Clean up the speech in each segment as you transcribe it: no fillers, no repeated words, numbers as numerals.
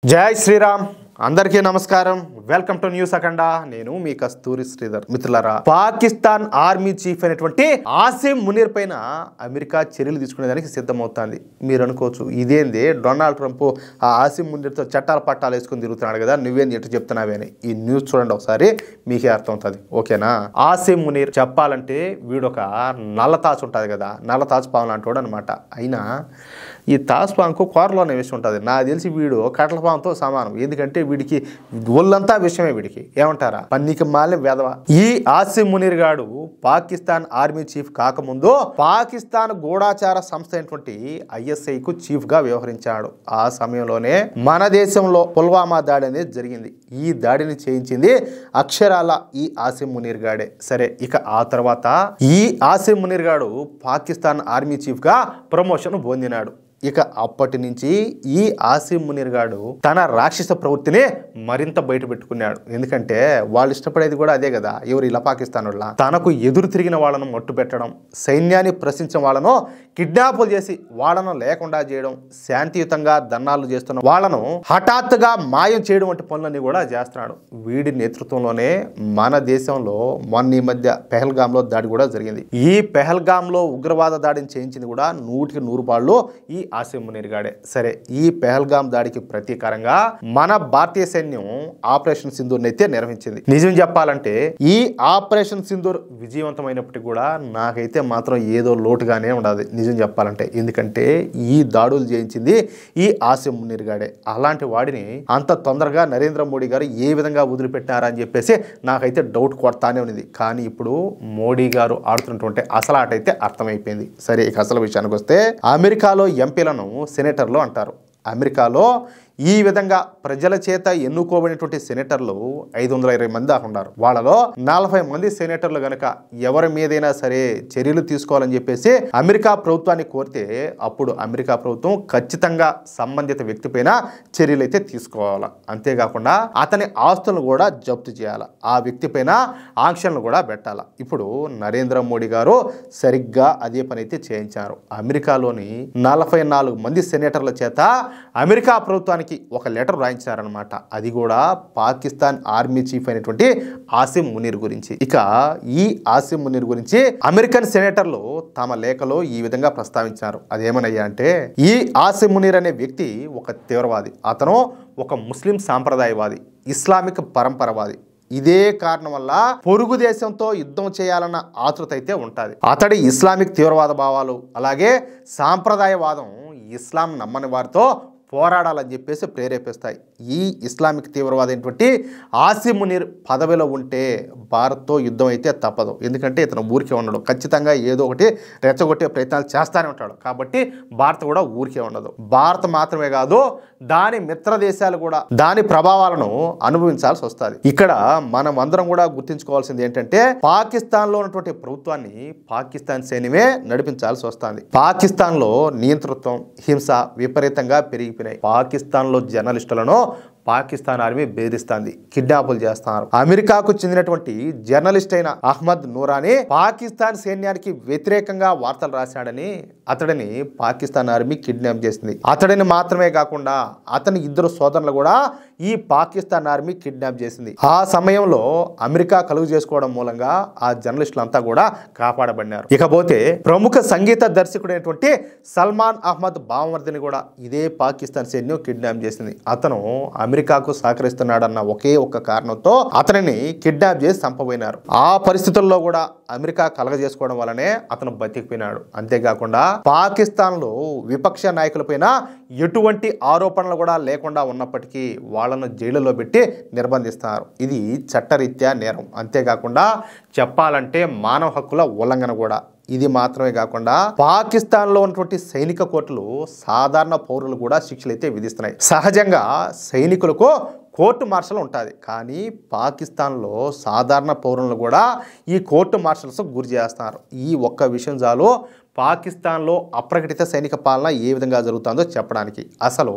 జై శ్రీరామ్ అందరికీ నమస్కారం వెల్కమ్ టు న్యూస్ అఖండ నేను మీ కస్తూరి శ్రీధర్ మిత్రులారా పాకిస్తాన్ ఆర్మీ చీఫ్ అయినటువంటి ఆసిమ్ మునీర్ పైన అమెరికా చర్యలు తీసుకునేదానికి సిద్ధమవుతోంది మీరు అనుకోవచ్చు ఇదేంది డొనాల్డ్ ట్రంప్ ఆ ఆసిమ్ మునీర్తో చట్టాల పట్టాలు వేసుకుని తిరుగుతున్నాడు కదా నువ్వేంది ఎటు చెప్తున్నావే అని ఈ న్యూస్ చూడండి ఒకసారి మీకే అర్థం అవుతుంది ఓకేనా ఆసిమ్ మునీర్ చెప్పాలంటే వీడొక నల్ల తాచు ఉంటుంది కదా నల్ల తాచు పాము లాంటి అనమాట అయినా ఈ తాచు పాముకు కూరలోనే విషయం ఉంటుంది నాకు తెలిసి వీడు కట్ల పాముతో సమానం ఎందుకంటే వీడికి ఒళ్ళంతా విషయమే వీడికి ఏమంటారా పన్నికి మాలిన వెధవ ఈ ఆసిమ్ మునీర్ గాడు పాకిస్తాన్ ఆర్మీ చీఫ్ కాకముందు పాకిస్తాన్ గూఢాచార సంస్థ అయినటువంటి ISI కు చీఫ్ గా వ్యవహరించాడు ఆ సమయంలోనే మన దేశంలో పుల్వామా దాడి అనేది జరిగింది ఈ దాడిని చేయించింది అక్షరాల ఈ ఆసిమ్ మునీర్ గాడే సరే ఇక ఆ తర్వాత ఈ ఆసిమ్ మునీర్ గాడు పాకిస్తాన్ ఆర్మీ చీఫ్ గా ప్రమోషన్ పొందినాడు ఇక అప్పటి నుంచి ఈ ఆసిమ్ మునీర్ గాడు తన రాక్షస ప్రవృత్తిని మరింత బయట పెట్టుకున్నాడు ఎందుకంటే వాళ్ళు ఇష్టపడేది కూడా అదే కదా ఎవరు ఇలా పాకిస్తాన్ వాళ్ళ తనకు ఎదురు తిరిగిన వాళ్ళను మట్టు పెట్టడం సైన్యాన్ని ప్రశ్నించిన వాళ్ళను కిడ్నాపులు చేసి వాళ్ళను లేకుండా చేయడం శాంతియుతంగా దన్నాలు చేస్తున్న వాళ్ళను హఠాత్తుగా మాయం చేయడం వంటి పనులన్నీ కూడా చేస్తున్నాడు వీడి నేతృత్వంలోనే మన దేశంలో మొన్న ఈ మధ్య పెహల్గామ్ లో దాడి కూడా జరిగింది ఈ పెహల్గామ్ లో ఉగ్రవాద దాడిని చేయించింది కూడా 100కి 100 ఈ ఆసిమ్ మునీర్ గాడే సరే ఈ పెహల్గామ్ దాడికి ప్రతీకారంగా మన భారతీయ సైన్యం ఆపరేషన్ సింధూర్ అయితే నిర్వహించింది నిజం చెప్పాలంటే ఈ ఆపరేషన్ సింధూర్ విజయవంతమైనప్పటికీ కూడా నాకైతే మాత్రం ఏదో లోటుగానే ఉండదు నిజం చెప్పాలంటే ఎందుకంటే ఈ దాడులు చేయించింది ఈ ఆసిమ్ మునీర్ గాడే అలాంటి వాడిని అంత తొందరగా నరేంద్ర మోడీ గారు ఏ విధంగా వదిలిపెట్టారా అని చెప్పేసి నాకైతే డౌట్ కొడతానే ఉన్నది కానీ ఇప్పుడు మోడీ గారు ఆడుతున్నటువంటి అసలు ఆట అయితే అర్థమైపోయింది సరే ఇక అసలు విషయానికి వస్తే అమెరికాలో ఎంపీలను సెనేటర్లు అంటారు అమెరికాలో ఈ విధంగా ప్రజల చేత ఎన్నుకోబడినటువంటి సెనేటర్లు 520 మంది దాకా ఉన్నారు వాళ్ళలో 40 మంది సెనేటర్లు గనక ఎవరి మీదైనా సరే చర్యలు తీసుకోవాలని చెప్పేసి అమెరికా ప్రభుత్వాన్ని కోరితే అప్పుడు అమెరికా ప్రభుత్వం ఖచ్చితంగా సంబంధిత వ్యక్తి పైన చర్యలు అయితే తీసుకోవాలి అంతేకాకుండా అతని ఆస్తులను కూడా జప్తు చేయాలి ఆ వ్యక్తి పైన ఆంక్షలను కూడా పెట్టాలి ఇప్పుడు నరేంద్ర మోడీ గారు సరిగ్గా అదే పని అయితే చేయించారు అమెరికాలోని 44 మంది సెనేటర్ల చేత అమెరికా ప్రభుత్వానికి ఒక లెటర్ రాయించారనమాట అది కూడా పాకిస్తాన్ ఆర్మీ చీఫ్ అయినటువంటి ఆసిమ్ మునీర్ గురించి ఇక ఈ ఆసిమ్ మునీర్ గురించి అమెరికన్ సెనేటర్లు తమ లేఖలో ఈ విధంగా ప్రస్తావించారు అదేమనయ్యా అంటే ఈ ఆసిమ్ మునీర్ అనే వ్యక్తి ఒక తీవ్రవాది అతను ఒక ముస్లిం సాంప్రదాయవాది ఇస్లామిక్ పరంపరవాది ఇదే కారణం వల్ల పొరుగు దేశంతో యుద్ధం చేయాలన్న ఆతృత అయితే ఉంటుంది అతడి ఇస్లామిక్ తీవ్రవాద భావాలు అలాగే సాంప్రదాయవాదం ఇస్లాం నమ్మని వారితో పోరాడాలని చెప్పేసి ప్రేరేపిస్తాయి ఈ ఇస్లామిక్ తీవ్రవాది అయినటువంటి ఆసిమ్ మునీర్ పదవిలో ఉంటే భారత్తో యుద్ధం అయితే తప్పదు ఎందుకంటే ఇతను ఊరికే ఉండడు ఖచ్చితంగా ఏదో ఒకటి రెచ్చగొట్టే ప్రయత్నాలు చేస్తూనే ఉంటాడు కాబట్టి భారత్ కూడా ఊరికే ఉండదు భారత్ మాత్రమే కాదు దాని మిత్ర దేశాలు కూడా దాని ప్రభావాలను అనుభవించాల్సి వస్తుంది ఇక్కడ మనం అందరం కూడా గుర్తించుకోవాల్సింది ఏంటంటే పాకిస్తాన్ లో ఉన్నటువంటి ప్రభుత్వాన్ని పాకిస్తాన్ సైన్యమే నడిపించాల్సి వస్తుంది పాకిస్తాన్ లో నియంతృత్వం హింస విపరీతంగా పెరిగిపోయినాయి పాకిస్తాన్ లో జర్నలిస్టులను పాకిస్తాన్ ఆర్మీ బెదిరిస్తుంది కిడ్నాపులు చేస్తున్నారు అమెరికాకు చెందినటువంటి జర్నలిస్ట్ అయిన అహ్మద్ నూరానీ పాకిస్తాన్ సైన్యానికి వ్యతిరేకంగా వార్తలు రాశాడని అతడిని పాకిస్తాన్ ఆర్మీ కిడ్నాప్ చేసింది అతడిని మాత్రమే కాకుండా అతని 2 సోదరులు కూడా ఈ పాకిస్తాన్ ఆర్మీ కిడ్నాప్ చేసింది ఆ సమయంలో అమెరికా కలుగు చేసుకోవడం మూలంగా ఆ జర్నలిస్టులంతా కూడా కాపాడబడినారు ఇకపోతే ప్రముఖ సంగీత దర్శకుడైనటువంటి సల్మాన్ అహ్మద్ బావమర్దిని కూడా ఇదే పాకిస్తాన్ సైన్యం కిడ్నాప్ చేసింది అతను అమెరికాకు సహకరిస్తున్నాడన్న ఒకే ఒక్క కారణంతో అతనిని కిడ్నాప్ చేసి చంపబోయినారు ఆ పరిస్థితుల్లో కూడా అమెరికా కలగజేసుకోవడం వల్లనే అతను బతికిపోయినాడు అంతేకాకుండా పాకిస్తాన్ లో విపక్ష నాయకులపైన ఎటువంటి ఆరోపణలు కూడా లేకుండా ఉన్నప్పటికీ వాళ్ళను జైలులో పెట్టి నిర్బంధిస్తారు ఇది చట్టరీత్యా నేరం అంతేకాకుండా చెప్పాలంటే మానవ హక్కుల ఉల్లంఘన కూడా ఇది మాత్రమే కాకుండా పాకిస్తాన్ లో ఉన్నటువంటి సైనిక కోర్టులు సాధారణ పౌరులు కూడా శిక్షలు అయితే విధిస్తున్నాయి సహజంగా సైనికులకు కోర్టు మార్షల్ ఉంటుంది కానీ పాకిస్తాన్లో సాధారణ పౌరులను కూడా ఈ కోర్టు మార్షల్స్ గురి చేస్తున్నారు ఈ ఒక్క విషయం చాలు పాకిస్తాన్లో అప్రకటిత సైనిక పాలన ఏ విధంగా జరుగుతుందో చెప్పడానికి అసలు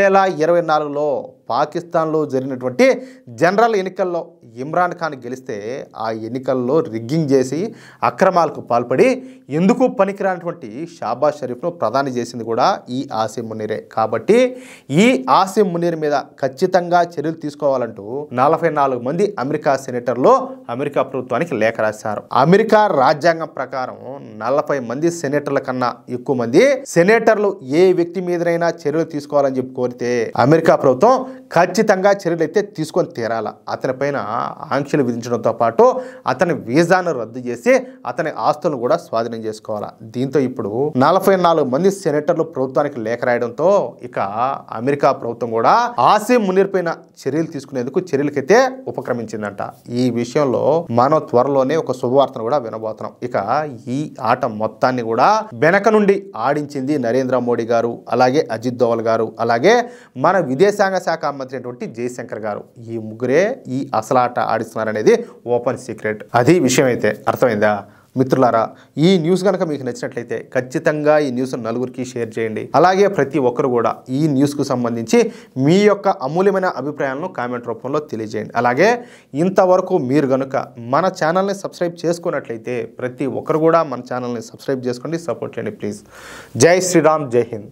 2024లో పాకిస్తాన్లో జరిగినటువంటి జనరల్ ఎన్నికల్లో ఇమ్రాన్ ఖాన్ గెలిస్తే ఆ ఎన్నికల్లో రిగ్గింగ్ చేసి అక్రమాలకు పాల్పడి ఎందుకు పనికిరానటువంటి షాబాజ్ షరీఫ్ను ప్రధాని చేసింది కూడా ఈ ఆసిమ్ మునీరే. కాబట్టి ఈ ఆసిమ్ మునీర్ మీద ఖచ్చితంగా చర్యలు తీసుకోవాలంటూ 44 మంది అమెరికా సెనేటర్లు అమెరికా ప్రభుత్వానికి లేఖ రాశారు. అమెరికా రాజ్యాంగం ప్రకారం 40 మంది సెనేటర్ల కన్నా ఎక్కువ మంది సెనేటర్లు ఏ వ్యక్తి మీదనైనా చర్యలు తీసుకోవాలని చెప్పి కోరితే అమెరికా ప్రభుత్వం ఖచ్చితంగా చర్యలు అయితే తీసుకొని తీరాల. అతని పైన ఆంక్షలు విధించడంతో పాటు అతని వీసాను రద్దు చేసి అతని ఆస్తులను కూడా స్వాధీనం చేసుకోవాలా. దీంతో ఇప్పుడు 44 మంది సెనేటర్లు ప్రభుత్వానికి లేఖ రాయడంతో ఇక అమెరికా ప్రభుత్వం కూడా ఆసిమ్ మునీర్ పైన చర్యలు తీసుకునేందుకు చర్యలకైతే ఉపక్రమించిందంట. ఈ విషయంలో మనం త్వరలోనే ఒక శుభవార్తను కూడా వినబోతున్నాం. ఇక ఈ ఆట మొత్తాన్ని కూడా వెనక నుండి ఆడించింది నరేంద్ర మోడీ గారు, అలాగే అజిత్ దోవల్ గారు, అలాగే మన విదేశాంగ శాఖ మంత్రి అయినటువంటి జయశంకర్ గారు. ఈ ముగ్గురే ఈ అసలాట ఆడిస్తున్నారనేది ఓపెన్ సీక్రెట్. అది విషయం అయితే అర్థమైందా మిత్రులారా? ఈ న్యూస్ కనుక మీకు నచ్చినట్లయితే ఖచ్చితంగా ఈ న్యూస్ నలుగురికి షేర్ చేయండి. అలాగే ప్రతి ఒక్కరు కూడా ఈ న్యూస్కు సంబంధించి మీ యొక్క అమూల్యమైన అభిప్రాయాలను కామెంట్ రూపంలో తెలియజేయండి. అలాగే ఇంతవరకు మీరు కనుక మన ఛానల్ని సబ్స్క్రైబ్ చేసుకున్నట్లయితే ప్రతి ఒక్కరు కూడా మన ఛానల్ని సబ్స్క్రైబ్ చేసుకోండి, సపోర్ట్ చేయండి ప్లీజ్. జై శ్రీరామ్, జై హింద్.